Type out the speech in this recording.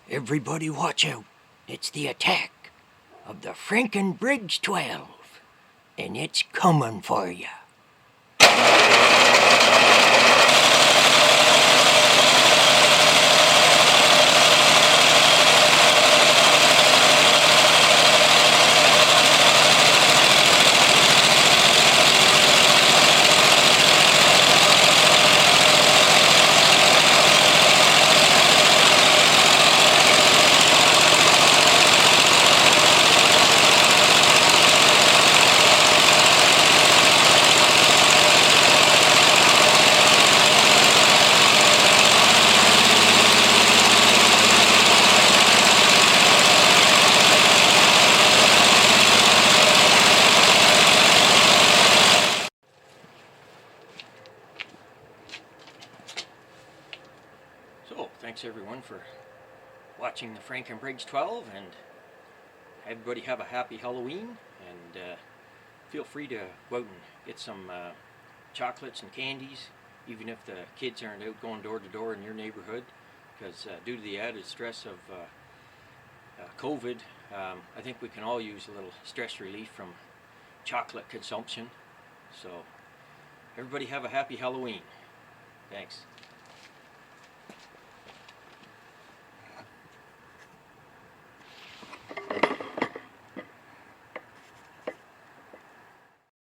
Everybody watch out. It's the attack of the FrankenBriggs 12, and it's coming for you. So, thanks everyone for watching the FrankenBriggs 12, and everybody have a happy Halloween, and feel free to go out and get some chocolates and candies, even if the kids aren't out going door to door in your neighborhood, because due to the added stress of COVID, I think we can all use a little stress relief from chocolate consumption. So everybody have a happy Halloween. Thanks.